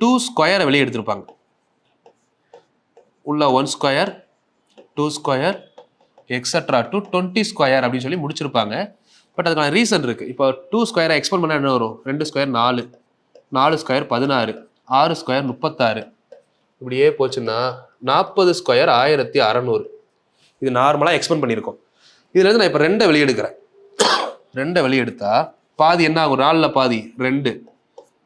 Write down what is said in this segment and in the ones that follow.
2 ஸ்கொயரை வெளியே எடுத்திருப்பாங்க. உள்ள 1 square 2 square extra to 20 square அப்படின்னு சொல்லி முடிச்சிருப்பாங்க. பட் அதுக்கான ரீசன் இருக்குது. இப்போ 2 ஸ்கொயரை எக்ஸ்பெண்ட் பண்ணால் என்ன வரும்? 2 ஸ்கொயர் 4, 4 ஸ்கொயர் 16, 6 ஸ்கொயர் 36, இப்படியே போச்சுன்னா 40 ஸ்கொயர் 1600. இது நார்மலாக எக்ஸ்பெண்ட் பண்ணியிருக்கோம். இதுலேருந்து நான் இப்போ 2 வெளியெடுக்கிறேன். 2 வெளியெடுத்தா பாதி என்ன ஆகும்? 4ல் பாதி 2,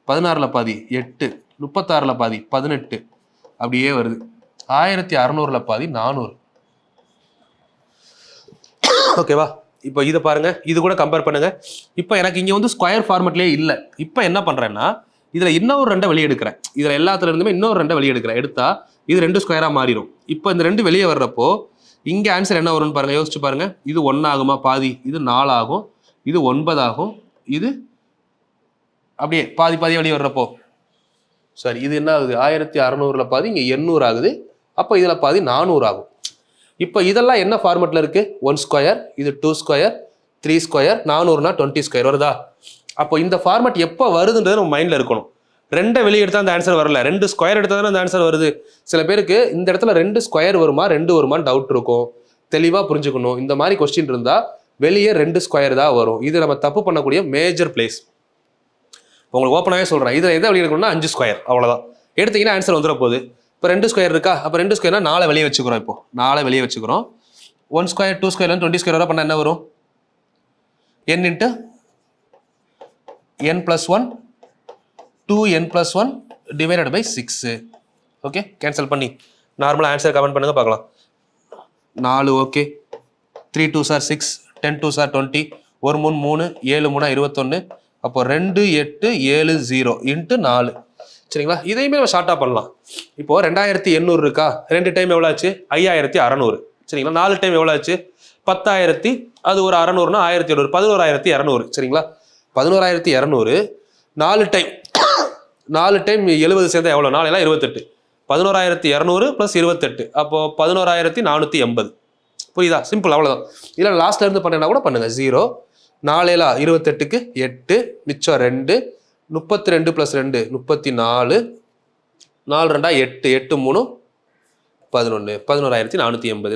16ல் பாதி 8, 36ல் பாதி 18, அப்படியே வருது. 1600ல் பாதி 400. ஓகேவா? இப்போ இதை பாருங்க, இது கூட கம்பேர் பண்ணுங்க. இப்போ எனக்கு இங்கே வந்து ஸ்கொயர் ஃபார்மெட்லேயே இல்லை. இப்போ என்ன பண்ணுறேன்னா இதில் இன்னொரு 2 வெளியே எடுக்கிறேன். இதில் எல்லாத்துல இருந்துமே இன்னொரு 2 வெளியே எடுக்கிறேன். எடுத்தா இது 2 ஸ்கொயராக மாறிடும். இப்போ இந்த 2 வெளியே வர்றப்போ இங்கே ஆன்சர் என்ன வரும்னு பாருங்க, யோசிச்சு பாருங்க. இது 1 ஆகுமா? பாதி. இது 4 ஆகும். இது 9 ஆகும். இது அப்படியே பாதி பாதியாக வெளியே வர்றப்போ சரி இது என்ன ஆகுது? 1600ல் பாதி இங்கே 800 ஆகுது. அப்போ இதில் பாதி 400 ஆகும். இப்போ இதெல்லாம் என்ன ஃபார்மெட்டில் இருக்குது? 1 ஸ்கொயர், இது 2 ஸ்கொயர், 3 ஸ்கொயர், 400னா 20 ஸ்கொயர் வருதா? அப்போ இந்த ஃபார்மெட் எப்போ வருதுன்றது நம்ம மைண்டில் இருக்கணும். 2 வெளியே எடுத்தால் அந்த ஆன்சர் வரல, 2 ஸ்கொயர் எடுத்தால் தானே அந்த ஆன்சர் வருது. சில பேருக்கு இந்த இடத்துல 2 ஸ்கொயர் வருமா 2 வருமானு டவுட் இருக்கும். தெளிவாக புரிஞ்சுக்கணும். இந்த மாதிரி கொஸ்டின் இருந்தால் வெளியே 2 ஸ்கொயர் தான் வரும். இது நம்ம தப்பு பண்ணக்கூடிய மேஜர் பிளேஸ். உங்களுக்கு ஓப்பனாகவே சொல்கிறேன். இதில் எதை வெளியே எடுக்கணும்னா 5 ஸ்கொயர், அவ்வளோதான். எடுத்தீங்கன்னா ஆன்சர் வந்துட போகுது. இப்போ 2 ஸ்கொயர் இருக்கா? அப்போ 2 ஸ்கொயர்னா 4 வெளியே வச்சுக்கிறோம். இப்போ 4 வெளியே வச்சுக்கிறோம். 1 ஸ்கொயர் 2 ஸ்கொயர் 20 ஸ்கொயர் வர பண்ணால் என்ன வரும்? n into n + 1 2n + 1 divided by 6. Okay, cancel பண்ணி நார்மலாக ஆன்சர் கமெண்ட் பண்ணுங்க பார்க்கலாம். 4 okay. 3 2s are 6, 10 2s are 20, 1 3 3, 7 3 21. அப்போ 2 8 7 0 இன்ட்டு 4. சரிங்களா? இதையுமே நம்ம ஷார்ட்டாக பண்ணலாம். இப்போது 2800 இருக்கா? 2 டைம் எவ்வளோ ஆச்சு? 5600. சரிங்களா? 4 டைம் எவ்வளோ ஆச்சு? 10,000. அது ஒரு 600னா 1700, 11,200. சரிங்களா? 11,200 4 டைம் 70 சேர்ந்தா எவ்வளோ? 4 எல்லாம் 28. 11,200 + 28, அப்போது 11,480. புரியுதா? சிம்பிள், அவ்வளோதான். இல்லை லாஸ்ட்ல இருந்து பண்ணா கூட பண்ணுங்க. 0 4 28க்கு 8, மிச்சம் 2, 32 + 2 34, 4 2 8, 8 3 11, 11,480.